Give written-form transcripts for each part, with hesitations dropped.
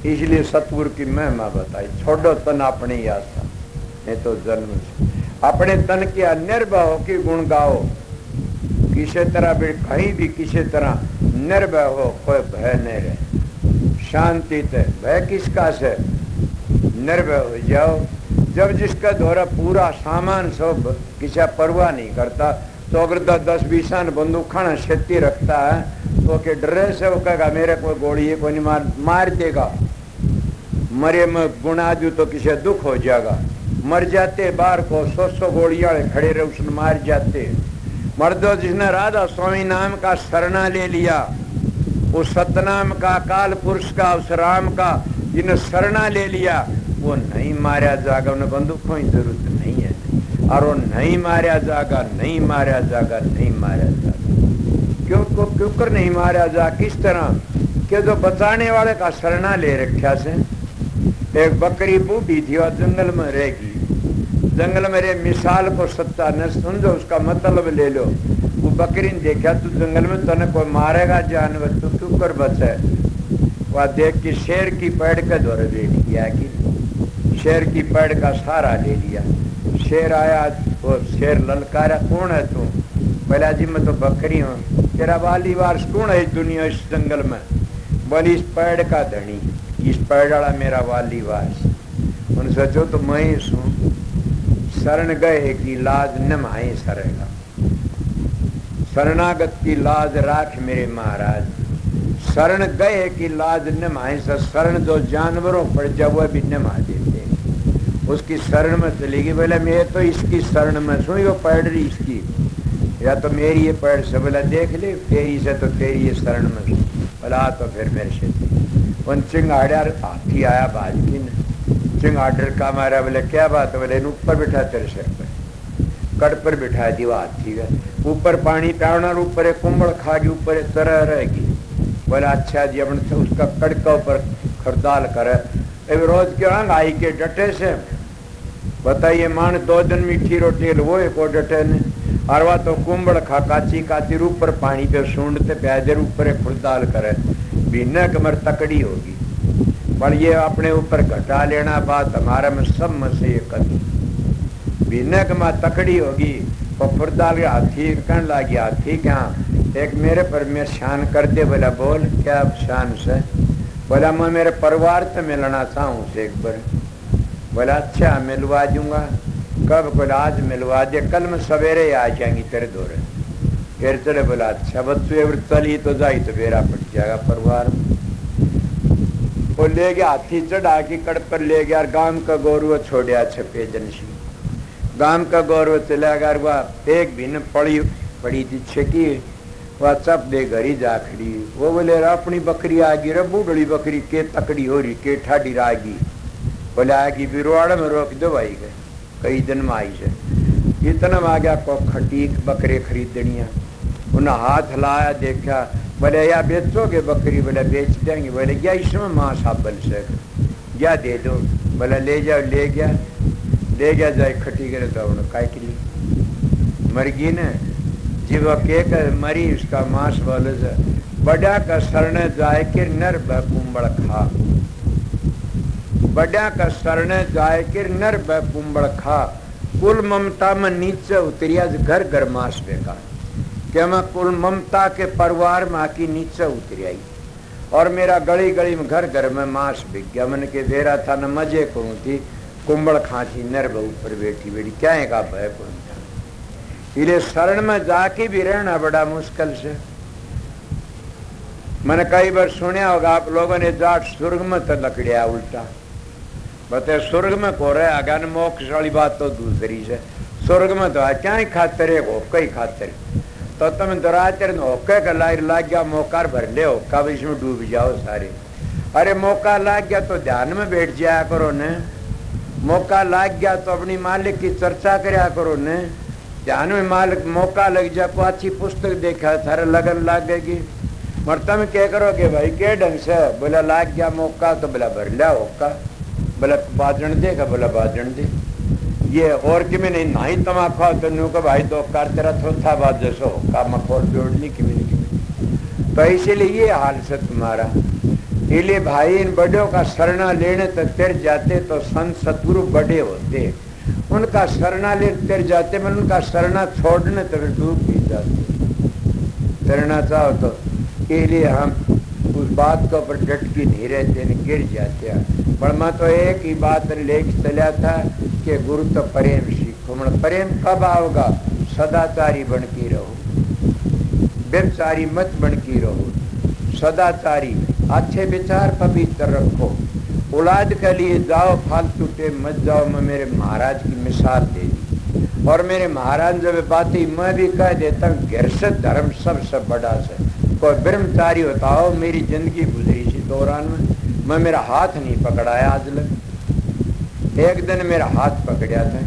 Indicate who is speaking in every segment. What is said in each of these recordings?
Speaker 1: इसलिए सतगुरु की महिमा बताई। छोड़ो तन अपने ही आशा, नहीं तो जन्म से अपने तन के निर्भय हो कि गुण गाओ। किसी तरह भी कहीं भी किसी तरह निर्भय हो, कोई भय नहीं रहे, शांति से। भय किसका से? निर्भय हो जाओ। जब जिसका द्वारा पूरा सामान सब किसी परवाह नहीं करता, तो अगर 10-20 बंदूक खाना क्षति रखता है तो के डरे से वो कहेगा मेरे को गोली है कोई नहीं मार देगा। मरे में गुणाजू तो किसी दुख हो जाएगा। मर जाते बार को 100 गोली वाले खड़े रहे उसने मार जाते। मर्दो जिसने राधा स्वामी नाम का शरणा ले लिया, उस सतनाम का काल पुरुष का उस राम का जिन्हें शरणा ले लिया, वो नहीं मारा जाएगा। उन्हें बंदूकों की जरूरत नहीं है। और वो नहीं मारा जाएगा, नहीं मारा जाएगा, नहीं मारा जाएगा। क्यों कर नहीं मारा जा? किस तरह के जो बचाने वाले का शरणा ले रखा से। एक बकरी बूढ़ी थी और जंगल में रहेगी। जंगल में रे मिसाल को सत्ता न समझो, उसका मतलब ले लो। वो बकरी ने देखा तू जंगल में तने कोई मारेगा जानवर, तू क्यों कर बचे? वह देख के शेर की पेड़ के द्वारा ले लिया कि शेर की पेड़ का सहारा ले लिया। शेर आया, वो शेर ललकारा, कौन है तू? बोला जी मैं तो बकरी हूँ। तेरा वाली वारस कौन है इस दुनिया इस जंगल में? बोली इस पेड़ का धनी, इस पेड़ वाला मेरा वाली वारस। उन सोचो तो मैं ही सुन। शरण गए की लाज न माए सरेगा, शरणागत की लाज राख मेरे महाराज। शरण गए की लाज न माए सर। शरण जो जानवरों पड़ जाए वह भी न मा देते, उसकी शरण में चलेगी। बोला मैं तो इसकी शरण में सुन, यो पैड़ रही इसकी, या तो मेरी ये पैड़ से। बोला देख ले तेरी से तो तेरी ये शरण में। बोला तो फिर मेरे से उन चिंगाड़ा हाथी आया बाजकी ने। चिंगाडर का मारा। बोले क्या बात है? बोले ऊपर बिठा तेरे सिर पर, कड़ पर बिठा दी हाथी का। ऊपर पानी पियाना, ऊपर एक कुंबड़ खागी, ऊपर एक तरह रहेगी। बोला अच्छा जी अपन उसका कड़ का ऊपर खरदाल करे। रोज के आई के डटे से बताइए मान 2 दिन मीठी रोटी वो एक और डटे ने। और वह तो कुंबड़ खा काची काची ऊपर पानी पे सूंढते प्याजे ऊपर एक खुरदाल करे, बिना कमर तकड़ी होगी। पर ये अपने ऊपर घटा लेना बात हमारा में सब में से ये कदी बिना कमा तकड़ी होगी। और खुरदाल हाथी कहने लगी हाथी क्या एक मेरे पर मैं शान कर दे। बोला बोल क्या शान से? बोला मैं मेरे परिवार से मिलना चाहूँ से एक बार। बोला अच्छा मिलवा दूंगा। कब? बोला आज मिलवा दे, कल मैं सवेरे आ जाएंगी तेरे दौरे। फिर चले। बोला अच्छा बच्चों चली तो जाई तो बेरा पट जाएगा परिवार। वो ले गया हाथी चढ़ा के कड़ पर ले गया। गांव का गौरव छोड़िया छपे जनसी। गांव का गौरव चला गया। वह एक भिन्न पड़ी थी छकी, वह चप दे घरी जा खड़ी। वो बोले अपनी बकरी आ गई रे बूढ़ी बकरी के तकड़ी हो रही के ठाडी रागी। बोले आएगी बिरवाड़ में रोक दो भाई गए कई दिन में आई से। इतना आ गया को खटीक बकरे खरीदनिया। उन्हें हाथ लाया देखा। बोले या बेचोगे बकरी? बोले बेच देंगे। बोले क्या इसमें माँ साबल से क्या दे दो? बोला ले जाओ। ले गया जाए खटी करे तो उन्हें काय के लिए मर गई ने जीव के मरी उसका मांस बोले से। बड़ा का शरण जाए के नर कुंबड़ खा, बड़ा का शरण जाए के नर कुंबड़ खा। कुल ममता में नीचे उतरिया घर घर मांस बेका। क्या मैं कुल ममता के परिवार में आकी नीचे उतर आई और मेरा गली गली में घर घर में मांस बिक गया। मन के देरा था न मजे करूँ थी कुंबड़ खाची नर ऊपर बैठी बैठी क्या है का भय कौन था। इसलिए शरण में जाके भी रहना बड़ा मुश्किल से। मैंने कई बार सुना होगा आप लोगों ने जाट स्वर्ग में तो लकड़िया उल्टा बते स्वर्ग में को रहे आगे मोक्ष वाली बात तो दूसरी से। स्वर्ग में तो क्या ही खातर है होका ही खातर। तो तुम दराचर होके का लाग गया मौका भर ले होका इसमें डूब जाओ सारे। अरे मौका लाग गया तो ध्यान में बैठ जाया करो ने। मौका लाग गया तो अपनी मालिक की चर्चा करया करो ने। ध्यान में मालिक मौका लग जाए को अच्छी पुस्तक देखा थारे लगन लागेगी। मर तुम क्या करोगे भाई के ढंग से? बोला लाग गया मौका तो बोला भर लिया होका। बोला बाजन देगा? बोला बाजन दे। ये और कि मैं नहीं तमाखा तो न्यू का भाई दो कार तेरा थोथा बात जैसो का मखौल जोड़नी कि तो इसीलिए ये हाल से तुम्हारा इसलिए भाई इन बड़ों का शरणा लेने तो तिर जाते तो संत सतगुरु बड़े होते, उनका शरणा ले तिर जाते, मैं उनका शरणा छोड़ने तो फिर डूब भी जाते। शरणा चाहो तो इसलिए हम उस बात के ऊपर डट के नहीं रहते, गिर जाते हैं। पर मैं तो एक ही बात लेके चला था कि गुरु तो प्रेम सीखो। मैं प्रेम कब आओगा? सदाचारी बन के रहो, व्यभिचारी मत बन के रहो, सदाचारी, अच्छे विचार पवित्र रखो, औलाद के लिए जाओ, फालतू टेम मत जाओ। मैं मेरे महाराज की मिसाल दे दी, और मेरे महाराज जब बातें मैं भी कह देता हूँ, गृहस्थ धर्म सबसे बड़ा से। कोई ब्रह्मचारी होता हो, मेरी जिंदगी गुजरी सी दौरान में मैं मेरा हाथ नहीं पकड़ाया आज लग। एक दिन मेरा हाथ पकड़ा था,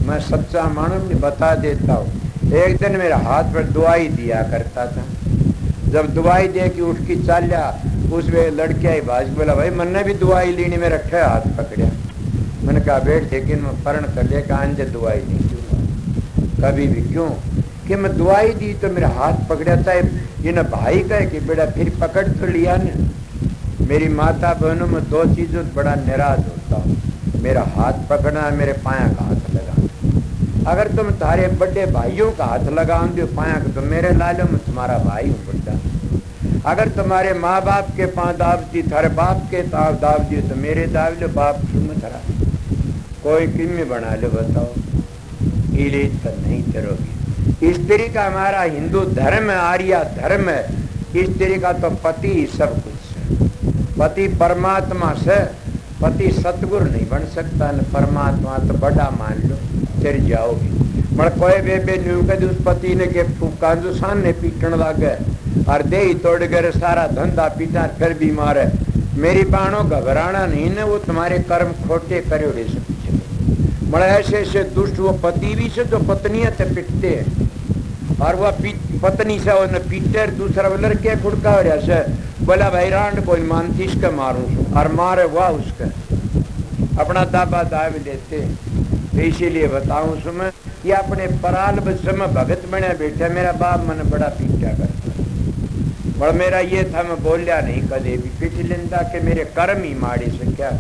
Speaker 1: मैं सच्चा मानव नहीं बता देता हूँ। एक दिन मेरा हाथ पर दवाई दिया करता था, जब दवाई दे के उठ की चाल्या, उस वे लड़के आई बाज बोला, भाई मैंने भी दवाई लेनी, मेरा रखे हाथ पकड़ा। मैंने कहा बैठ, लेकिन मैं परण कर ले आंजे दवाई नहीं दूंगा कभी भी। क्यों? कि मैं दवाई दी तो मेरा हाथ पकड़ा था। ये न भाई कहे कि बेटा फिर पकड़ तो लिया न। मेरी माता बहनों में दो चीजों बड़ा नाराज होता हूँ, मेरा हाथ पकड़ना, मेरे पाया का हाथ लगा। अगर तुम तारे बड़े भाइयों का हाथ लगा दो पाया को, तो मेरे लालो में तुम्हारा भाई हूँ बड़ा। अगर तुम्हारे माँ बाप के पाँव दाब दी, थारे बाप के ताव दाब दिए, तो मेरे दाब लो, बाप क्यों थरा कोई किम्मी बना लो, बताओ। इले तो नहीं करोगी। स्त्री का हमारा हिंदू धर्म है, आर्य धर्म है। स्त्री का तो पति ही सब कुछ है, पति परमात्मा से। पति सतगुरु नहीं बन सकता न, परमात्मा तो बड़ा मान लो, फिर जाओगी। मर कोई बेबे न्यू कद उस पति ने के काजू सामने पीटन लग गए, और दे ही तोड़ गए, सारा धंधा पीटा, फिर बीमार है। मेरी बाणों घबराना नहीं न, वो तुम्हारे कर्म खोटे करे से पीछे। बड़ा ऐसे दुष्ट वो पति भी से जो पत्नियां से पिटते हैं, और वह पत्नी से वो पीटे, दूसरा वो लड़के खुड़का हो रहा से बोला, भाई रांड कोई मानती इसका मारू, और मारे वह उसका अपना दाबा दाब देते। तो इसीलिए बताऊं सुमे कि अपने पराल समय भगत बने बैठे, मेरा बाप मन बड़ा पीटा करता, और मेरा ये था मैं बोलिया नहीं कदे भी, पीट लेंदा के मेरे कर्म ही माड़े से क्या।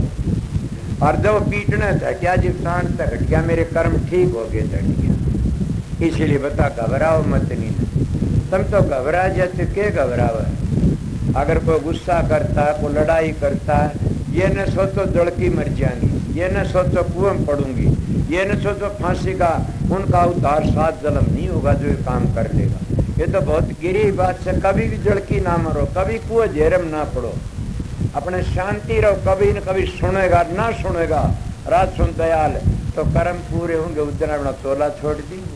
Speaker 1: और जब पीटना था क्या, जब शांत तक हट गया, मेरे कर्म ठीक हो गए, हट गया। इसीलिए बता, घबराओ मत नहीं। तुम तो घबरा जाते, के घबराओ? अगर कोई गुस्सा करता है, कोई लड़ाई करता है, ये न सोचो जड़की मर जाएंगी, ये न सोचो कुएं में पड़ूंगी, ये न सोचो फांसी का उनका उद्धार 7 जन्म नहीं होगा जो ये काम कर लेगा। ये तो बहुत गिरी बात से। कभी भी जड़की ना मरो, कभी कुएं झेरम ना पड़ो, अपने शांति रहो। कभी न कभी सुनेगा ना सुनेगा, रात सुन दयाल, तो कर्म पूरे होंगे, उस दिन अपना तोला छोड़ देंगे।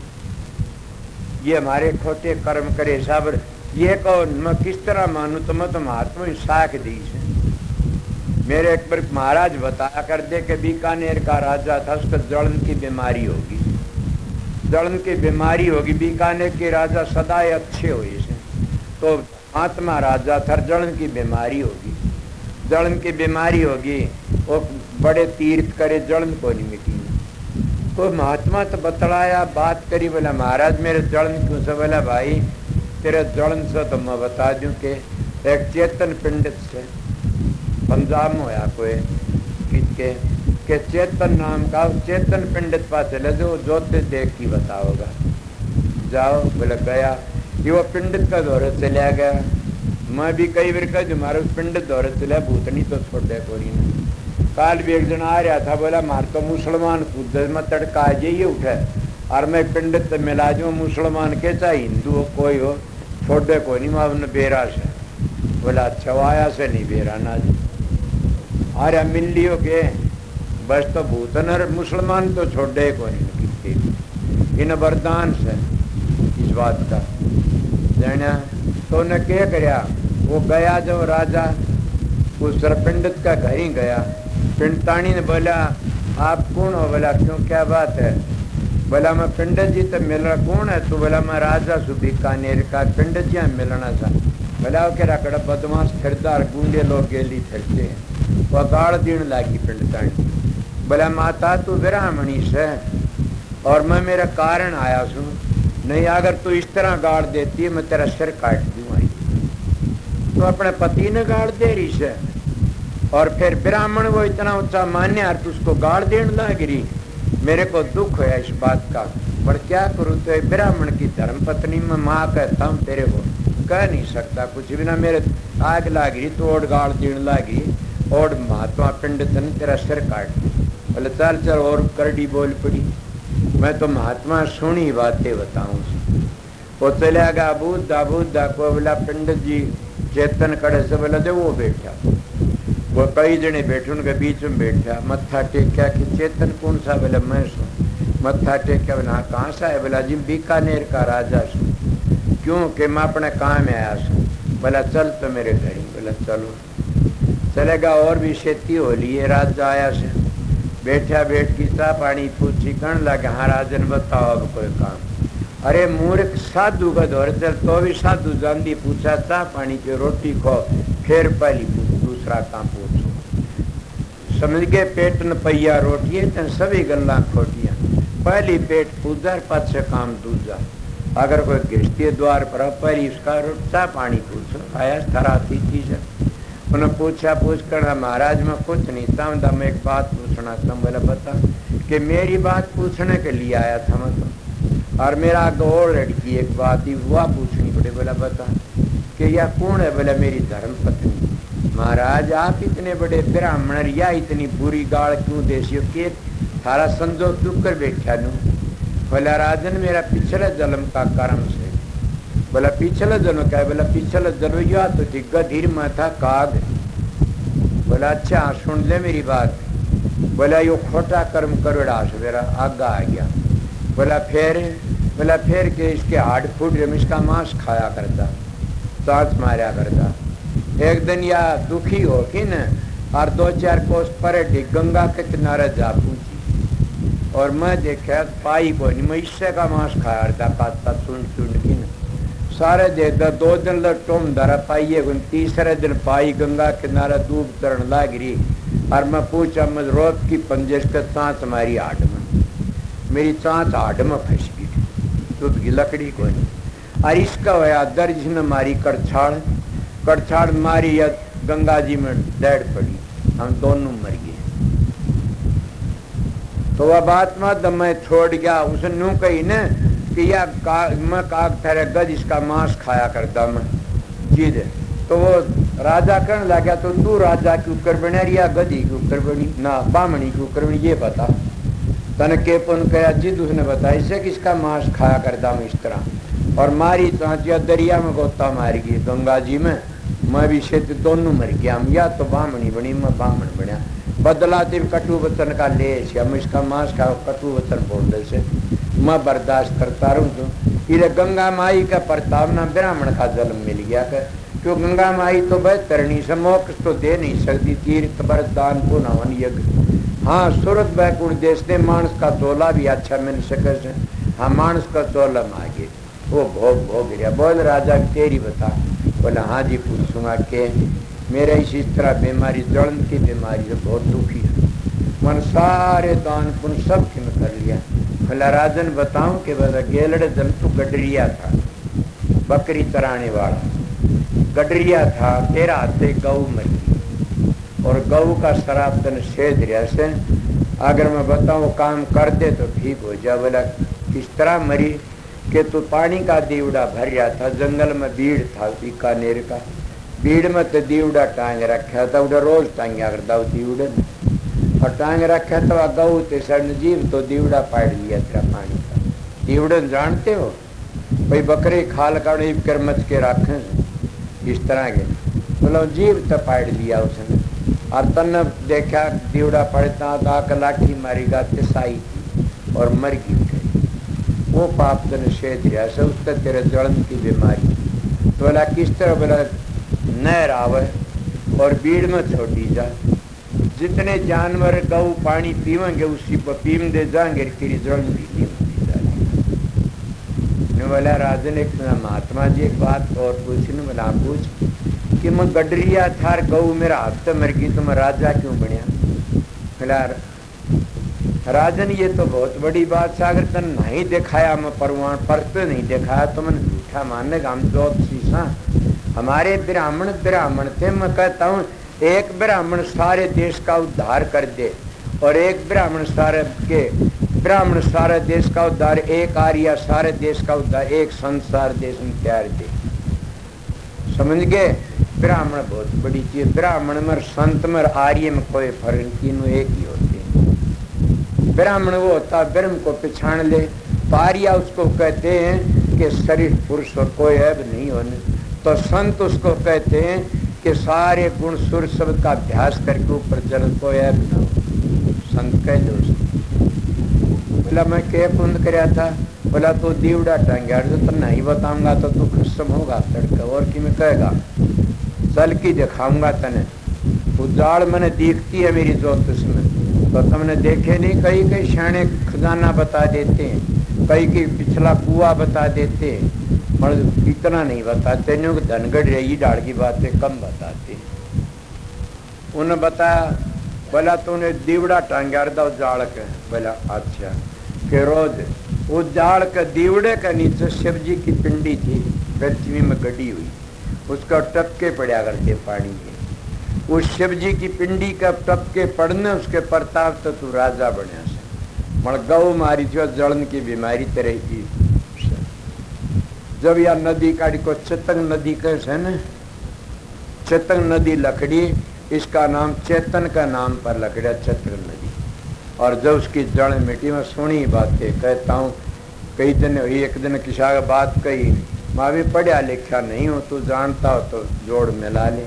Speaker 1: ये हमारे खोटे कर्म करे सब। ये कहो मैं किस तरह मानू, तो मैं तो महात्मा साख दी से। मेरे एक बार महाराज बताया कर दे कि बीकानेर का राजा था, उसको जलन की बीमारी होगी, जलन की बीमारी होगी। बीकानेर के राजा सदाए अच्छे हुए से, तो आत्मा राजा था, जलन की बीमारी होगी, जलन की बीमारी होगी। वो बड़े तीर्थ करे, जलन को नहीं मिटी। कोई महात्मा तो बतलाया, बात करी, बोला महाराज मेरे जलन क्यों से? बोला भाई तेरे जलन से तो मैं बता दूं कि एक चेतन पंडित से पंजाब में होया कोई के चेतन नाम का, चेतन पंडित पास चले जो ज्योतिष देख की बताओगा, जाओ। बोले गया, ये वो पंडित का दौरे चला गया। मैं भी कई बार कह तुम्हारे उस पंडित दौरे चला, भूतनी तो छोड़ दे कोई नहीं। काल भी एक जन आ रहा था, बोला मार तो मुसलमान खुद में तड़का जाइए उठे, और मैं पंडित से मिला जो मुसलमान के चाहे हिंदू हो कोई हो, छोड़ दे कोई नहीं, मैं बेरा से। बोला अच्छा, आया से नहीं बेरा ना जी, अरे मिल लियो के बस तो भूतन और मुसलमान तो छोड़ दे कोई नहीं। इन वरदान से इस बात का जाना। तो उन्हें क्या कराया, वो गया जब राजा उस पंडित का घर ही गया। पिंडतानी ने बोला आप कौन हो? बोला क्यों क्या बात है? बोला मैं पंडित जी तो मिल रहा। कौन है तू? बोला मैं राजा सु बीकानेर का, पंडित जी मिलना था। बोला वो कह कड़ा बदमाश फिरदार गुंडे लोग गेली फिरते हैं। वह गाड़ दीन लागी पिंडतानी। बोला माता तू ब्राह्मणी से और मैं मेरा कारण आया सू, नहीं अगर तू इस तरह गाड़ देती है मैं तेरा सिर काट दूंगा। तो अपने पति ने गाड़ दे रही से, और फिर ब्राह्मण वो इतना ऊंचा मान्य और उसको गाड़ देने लग रही। मेरे को दुख है इस बात का, पर क्या करूँ, तो ब्राह्मण की धर्म पत्नी में माँ कहता हूँ तेरे को कह नहीं सकता कुछ भी ना। मेरे आग लाग रही तो ओढ़ गाड़ देने लगी, और महात्मा पंडित ने तेरा सिर काट। बोले चल चल, और करड़ी बोल पड़ी। मैं तो महात्मा सुनी बातें बताऊं। वो चला गया बुद्धा बुद्धा को, बोला पंडित जी चेतन कड़े से, बोला दे वो बैठा। वो कई जने बैठे, उनके बीच में बैठा, मत्था टेक्या कि चेतन कौन सा, बोला मैं सू। मत्था टेक्या, बोला कहाँ सा है, बोला जी बीकानेर का राजा सू। क्यों, कि मैं अपने काम में आया सू। बोला चल तो मेरे घर। बोला चलो। चलेगा, और भी खेती हो ली है। राजा आया से बैठा, बैठ की चाह पानी पूछी, कहने लगे हाँ राजन बताओ अब कोई काम। अरे मूर्ख साधु का दौर चल, तो भी साधु जांदी पूछा चाह पानी की रोटी खो, फिर पहली दूसरा काम पूछो। समझ गए, पेट न पैया रोटी है, सभी गल्ला खोटिया। पहली पेट पूजा, पाछे काम दूजा। अगर कोई गृहस्थी द्वार पर पहली उसका चाह पानी पूछो, आया थारा अतिथि से। उन्होंने पूछा, पूछ कर महाराज मैं कुछ नहीं चाहता, मैं एक बात पूछना था। बोला बता। कि मेरी बात पूछने के लिए आया था मैं तो, और मेरा और लड़की एक बात ही हुआ पूछनी पड़े। बोला बता। कि यह कौन है, बोला मेरी धर्म पत्नी। महाराज आप इतने बड़े ब्राह्मण, या इतनी बुरी गाड़ क्यों देसी हो, कि थारा संजोग चुप कर बैठा लू। बोला राजन मेरा पिछले जन्म का कर्म से। बोला पिछले जन्म क्या है, बोला पिछले जन्म या तो गधीर में था काग। बोला अच्छा सुन ले मेरी बात। बोला यो खोटा कर्म करोड़ा से मेरा आगा आ गया। बोला फिर के इसके हाड फूट रहे, इसका मांस खाया करता, सांस मारा करता। एक दिन या दुखी हो कि न, और 2-4 कोस पर गंगा के किनारे जा पूछी, और मैं देखा पाई को नहीं, मैं इससे का मांस खाया करता, पाता सुन की न। सारे देखता 2 दिन लग टोम धरा पाइए, तीसरे दिन पाई गंगा किनारा डूब तरण लाग रही। और मैं पूछा मैं रोप की पंजेश के चाँच हमारी हाड में, मेरी चाँच हाड में फंस गई, टूट गई लकड़ी को नहीं। और इसका होया दर्ज न मारी कड़छाड़ मारी, या गंगा जी में डैड पड़ी, हम दोनों मर गए। तो वह बात मत मैं छोड़ गया। उसने नू कही न कि या मैं काग ठहरे गज इसका मांस खाया करता मैं चीज। तो वो राजा कहने लगा तो तू राजा क्यों कर बने, या गधी क्यों कर बनी, ना बामणी क्यों कर बनी, ये बता। तन के पुन कया जिद उसने बताया इसे किसका मांस खाया करता हूँ इस तरह। और मारी चांचिया दरिया में गोता मार गई गंगा जी में, मैं भी शेत दोनों मर गया। हम या तो बामणी बनी, मैं बामण बना। बदला तेरे कटु वचन का ले, हम इसका मांस खाओ, कटु वचन बोलने से मैं बर्दाश्त करता रहूं। तो इधर गंगा माई का प्रतावना ब्राह्मण का जन्म मिल गया कर, क्यों गंगा माई तो बेहतरणी से मोक्ष तो दे नहीं सकती, तीर्थ बरदान पुण्य हवन यज्ञ। हाँ सूरत बैकुंठ देश ने मानस का तोला भी अच्छा मिल सके। हाँ मानस का तोला मांगे, वो भोग गया। बोल राजा तेरी बता। बोला हाँ जी पूछूंगा के मेरा इस तरह बीमारी, जलन की बीमारी से बहुत दुखी है। मन सारे दान पुण्य सब किन कर लिया। बोला राजन बताऊं कि बोला गेलड़े जंतु गडरिया था, बकरी चराने वाला गडरिया था। तेरा हाथे गौ मरी, और गौ का शराब तन सेध रहा से, अगर मैं बताऊं काम कर दे तो ठीक हो जा। बोला किस तरह मरी, कि तू पानी का दीवड़ा भर रहा था, जंगल में भीड़ था बीकानेर का, भीड़ में तो दीवड़ा टांग रखा था, उधर रोज टांगा करता दीवड़े, और टांग रखा था गऊ ते सड़न जीव तो दीवड़ा पाड़ लिया तेरा पानी का। दीवड़न जानते हो भाई, बकरे खाल काढ़े कर मच के रखे इस तरह के। बोलो जीव तो पाड़ लिया उसने, और तन देखा दीवड़ा पड़ता तो लाठी मारी गाते साई थी और मर गई। वो पाप तन शेद रहा से उसका तेरे जलन की बीमारी। तो बोला किस तरह, बोला नहर आवे और भीड़ में छोड़ी जा, जितने जानवर गौ पानी पीवेंगे उसी पर पीम दे जाएंगे, तेरी जलन भी होती जाएगी। बोला राजन एक महात्मा जी एक बात और पूछने, बोला पूछ कि मैं गडरिया था गौ मेरा हाथ से मर गई तो मैं राजा क्यों बनया। बोला राजन ये तो बहुत बड़ी बात है, अगर तन नहीं दिखाया मैं परवान पर तो नहीं दिखाया तो मैंने झूठा मानने का हम जोत शीशा। हमारे ब्राह्मण ब्राह्मण थे। मैं कहता हूँ एक ब्राह्मण सारे देश का उद्धार कर दे और एक ब्राह्मण सारे देश का उद्धार, एक आर्य सारे देश का उद्धार, एक संसार देश में तैयार दे। समझ गए? ब्राह्मण बहुत बड़ी चीज। ब्राह्मण में संत में आर्य में कोई फर्क, तीनों एक ही होते हैं। ब्राह्मण वो होता ब्रह्म को पहचान ले, तो आर्य उसको कहते हैं कि शरीर पुरुष और कोई ऐब नहीं होने, तो संत उसको कहते हैं कि सारे गुण सुर शब्द का अभ्यास करके ऊपर चल, कोई ऐब ना हो, संत कह दो उसको। बोला मैं क्या कुंद कराया था? बोला तू दीवड़ा टांगा तो नहीं बताऊंगा तो तू खत्म होगा तड़का, और कि मैं कहेगा चल की दिखाऊंगा तने। उजाड़ मैंने दिखती है मेरी ज्योतिष में, तो तुमने देखे नहीं? कई कई शाणे खजाना बता देते हैं, कई कई पिछला कुआ बता देते हैं, मगर इतना नहीं बताते। धनगढ़ रही डाल की बातें कम बताते। उन्हें बताया, बोला तूने दीवड़ा टांगा था उजाड़ के? बोला अच्छा। के रोज उजाड़ के दीवड़े के नीचे शिव जी की पिंडी थी, पृथ्वी में गड़ी हुई, उसका टपके पड़ा करते पानी के। उस शिव जी की पिंडी का टपके पड़ने उसके प्रताप तो तू राजा बने से। मर गौ मारी थी और जलन की बीमारी तरह की। जब यह नदी काटी को चेतन नदी कैसे न, चेतन नदी लकड़ी, इसका नाम चेतन का नाम पर लकड़ा चेतन नदी। और जब उसकी जड़ मिट्टी में सुनी बातें कहता हूँ, कई दिन एक दिन किसी का बात कही, मैं भी पढ़ा लिखा नहीं हूँ, तू जानता हो तो जोड़ मिला ले,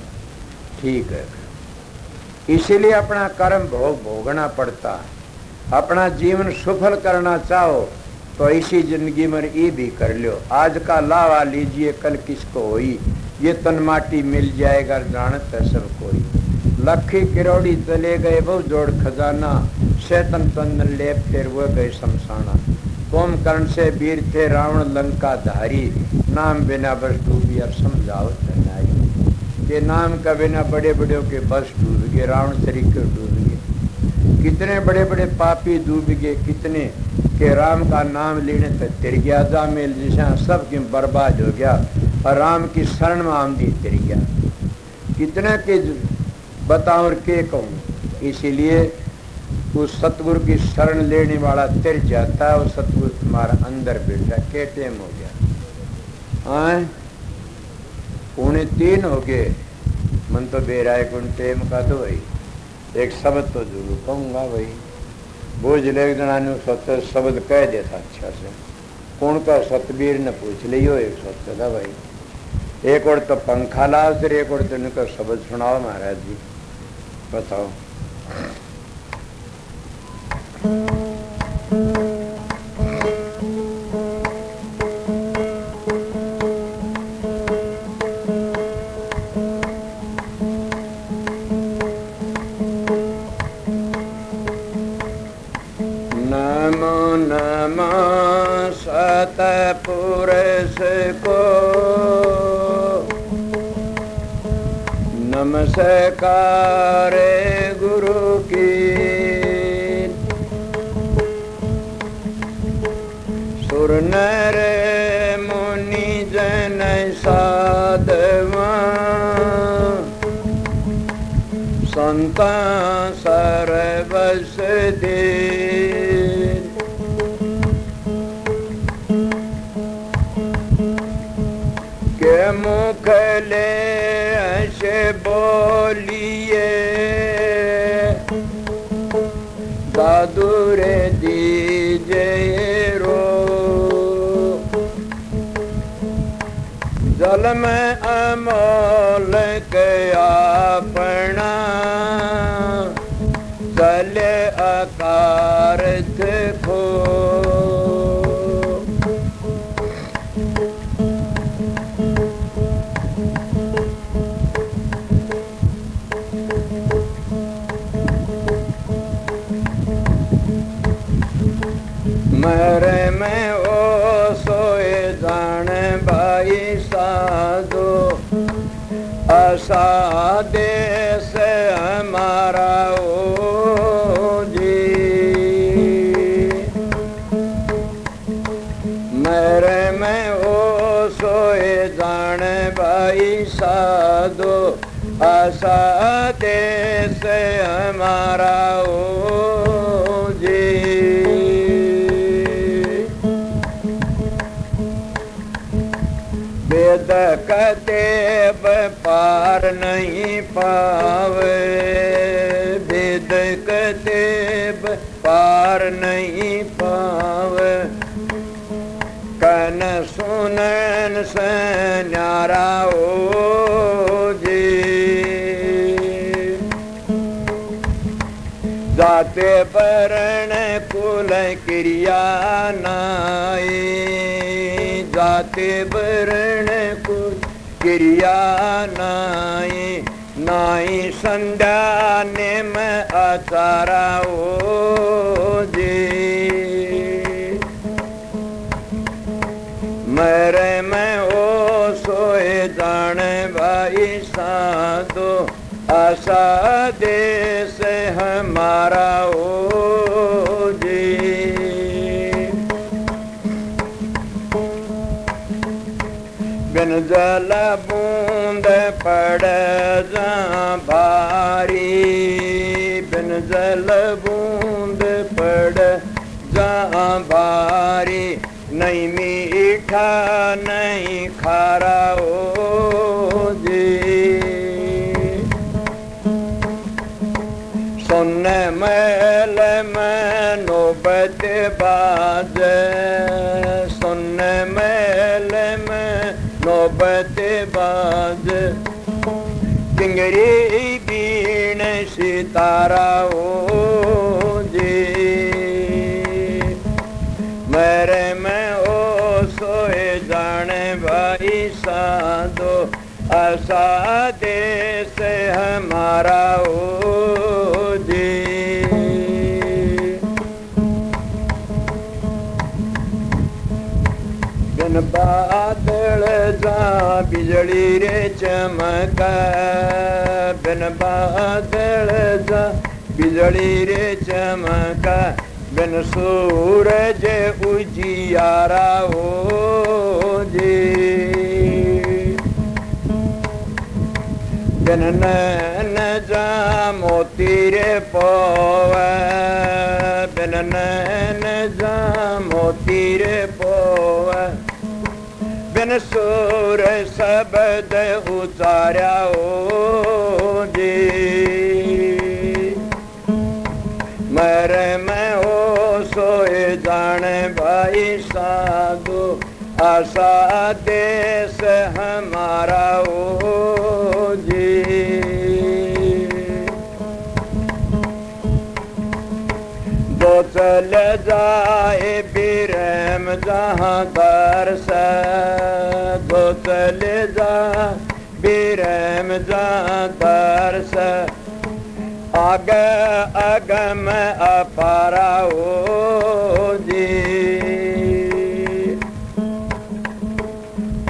Speaker 1: ठीक है। इसीलिए अपना कर्म भोगना पड़ता है। अपना जीवन सफल करना चाहो तो इसी जिंदगी में ये भी कर लो। आज का लावा लीजिए कल किसको होई, ये तन माटी मिल जाएगा जानत है सब कोई। लखी किरोड़ी चले गए वो जोड़ खजाना, शैतन चंदन ले फिर वो गए शमशाना। कुंभकर्ण से वीर थे रावण लंका धारी, नाम बिना बस डूबी और समझाओ नारी। के नाम का बिना बड़े बड़े के बस डूब गए, रावण तरीके डूब गए। कितने बड़े बड़े पापी डूब गए, कितने के राम का नाम लेने तक तिर गया। जा मेल जिसा सब की बर्बाद हो गया और राम की शरण में आमदी तिर गया। कितने के बताओ और के कहूँ। इसीलिए उस सतगुरु की शरण लेने वाला तिर जाता है। वो सतगुरु तुम्हारा अंदर बैठा। के टेम हो गया आए 3:15 हो गए। मन तो बेराय कुन टेम का तो भाई एक शब्द तो जरूर कहूँगा भाई। बोझ ले जना शब्द कह देता अच्छा से। कौन का सतबीर ने पूछ लियो एक सोचता था भाई। एक और तो पंखा लाओ फिर एक और तो इनका शब्द सुनाओ महाराज जी, बताओ। नमो नमः सतपुरुष को नमस्कार गुरु की। सुर नर मुनि जन साधवा, संत सर्वस दे। के मुख ले ऐसे बोलिए, दादुर दीजिए रो। जल में अमोल के अपना, चले अकारथ खो। मरे में ओ सोए जान भाई साधो, असाधे से हमारा ओ जी। मरे में ओ सोए जान भाई से हमारा ओ जी। वेद कहते पार नहीं पावे, वेद कहते पार नहीं पावे, कन सुनन से न्यारा ओ जी। जाते वर्ण कुल क्रिया नाई, जाते वर्ण कुल क्रिया नाई, नाई संध्या नेम आचारा ओ जी। मेरे में ओ सोए जान भाई साधो, आशा देश हमारा ओ जी। बिन जल बूंद पड़ जा भारी, बिन जल बूंद पड़ जा भारी, नहीं मीठा नहीं खारा ओ जी। सुन मैल में नौबत बाज, सुन मैल में नौबत बाज, किंगरी बीण सितारा ओ जी। मेरे में ओ सोए जाने भाई साधो, आशा देश हमारा ओ जी। बिन बादल जा बिजली रे चमका, बिन बादल जा बिजली रे चमका, बिन सूरज उजियारा ओ जी। बिन नैन जा मोती रे पोवे, बिन नैन जा मोती रे पोवे, बिन सुर शब्द उचार्या ओ जी। मेरे में ओ सोए जाने भाई साधु, आशा देश हमारा ओ जी। दो चल जाए बिरम जहाँ दर्श, दो चल जा बिरम जहाँ दर्श, आग अगम अपारा ओ जी।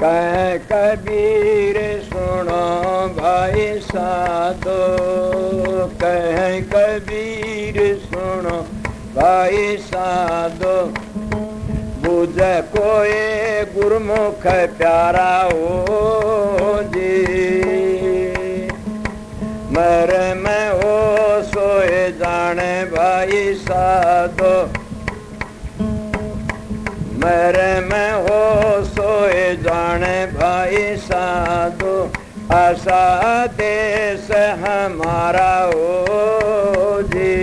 Speaker 1: कह कबीर सुनो भाई साधो, कह कबीर सुनो भाई साधो, बुझ कोई गुरमुख प्यारा ओ जी। मेरे में ओ सोए जाने भाई साधो, मेरे में हो सोए जाने भाई साधो, आशा देश हमारा ओ जी।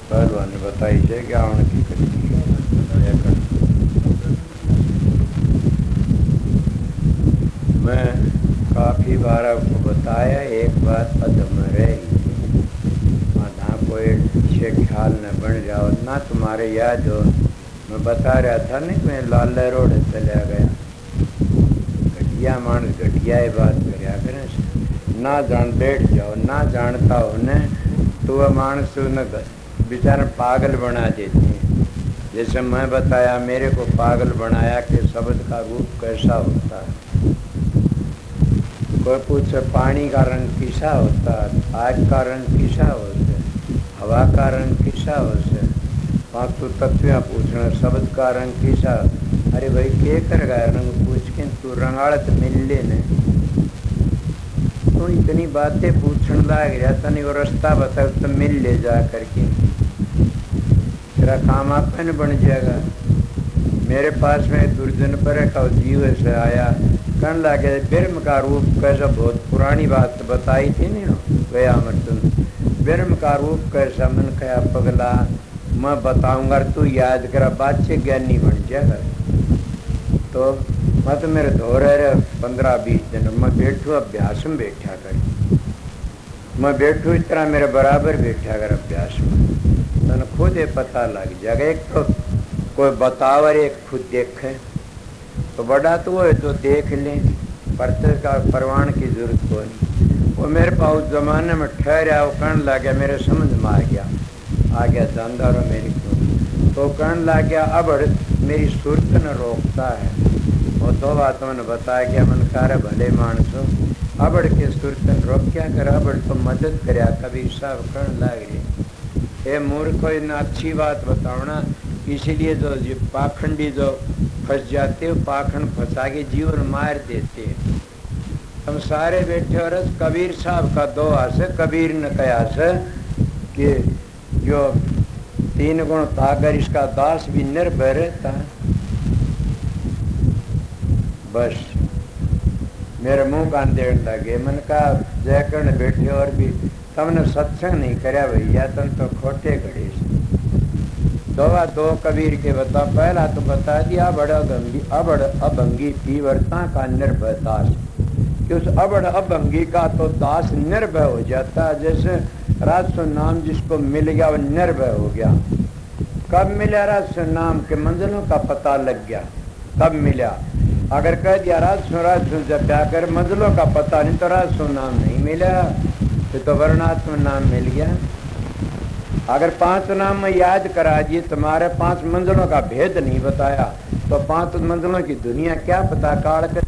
Speaker 1: पहलवान ने बताई है क्या उनकी मैं काफी बार आपको बताया, एक बात अधम रही ना कोई अच्छे ख्याल न बन जाओ ना तुम्हारे याद हो। मैं बता रहा था नहीं, मैं लाल रोड चला गया, घटिया मानस घटिया ही बात कर ना जान बैठ जाओ, ना जानता हो न तो वह मानस उन्हें बेचारा पागल बना देते हैं। जैसे मैं बताया मेरे को पागल बनाया कि शब्द का रूप कैसा होता है। कोई पूछे पानी का रंग किसा होता है, आग का रंग किसा होता है, हवा का रंग किसा उसे पांचों तत्व पूछना शब्द का रंग किसा। अरे भाई के कर गया रंग पूछ के तू रंगाड़त मिल ले ने तो इतनी बातें पूछने लाग रहा था नहीं वो रास्ता बताओ तो मिल ले जा करके तेरा काम आपन बन जाएगा। मेरे पास में दुर्जन पर का जीव से आया कहने लगे ब्रह्म का रूप कैसा, बहुत पुरानी बात बताई थी नहीं गया मर्तन ब्रह्म का रूप कैसा। मन कहा पगला मैं बताऊंगा तू याद करा बादशाह ज्ञानी बन जाएगा। तो मैं तो मेरे धो रहे 15-20 दिन मैं बैठू अभ्यास में बैठा कर मैं बैठू इस तरह मेरे बराबर बैठा कर अभ्यास में तो खुद ये पता लग जाएगा। एक तो कोई बतावर एक खुद देखे तो बड़ा तो वो है तो देख लें परत का परवान की जरूरत को नहीं। वो मेरे पास उस जमाने में ठहरा वो कहने लग गया मेरे समझ में आ गया जानदार हो मेरी को तो कहने लग गया अब मेरी सूरत न रोकता है। वो दो बातों ने बताया गया मन कार भले मानसो अबड़ के सूरत रोक क्या कर अबड़ तो मदद कर कबीर साहब कहने लग रही ये मूर्ख को इन अच्छी बात बताओना। इसीलिए जो पाखंडी जो फंस जाते हो पाखंड फंसा के जीवन मार देते हैं। हम सारे बैठे और कबीर साहब का दो आस कबीर ने कहा से कि जो 3 गुण था अगर इसका दास भी निर्भय रहता बस मेरे मुंह कान देने लगे। मन का जयकर्ण बैठे और भी तुमने सत्संग नहीं कराया भैया तुम तो खोटे घड़े दो कबीर के बता पहला तो बता दिया बड़ा गंगी अबड़ अभंगी पीवरता का निर्भय दास कि उस अबड़ अभंगी का तो दास निर्भय हो जाता जैसे राजस्व नाम जिसको मिल गया वो निर्भय हो गया। कब मिला राजस्व नाम के मंजिलों का पता लग गया तब मिला। अगर कह दिया राजस्व जब जाकर मंजिलों का पता नहीं तो राजस्व नाम नहीं मिला तो वर्णात्म नाम मिल गया। अगर 5 नाम में याद करा दिए तुम्हारे 5 मंजिलों का भेद नहीं बताया तो 5 मंजिलों की दुनिया क्या पता काल के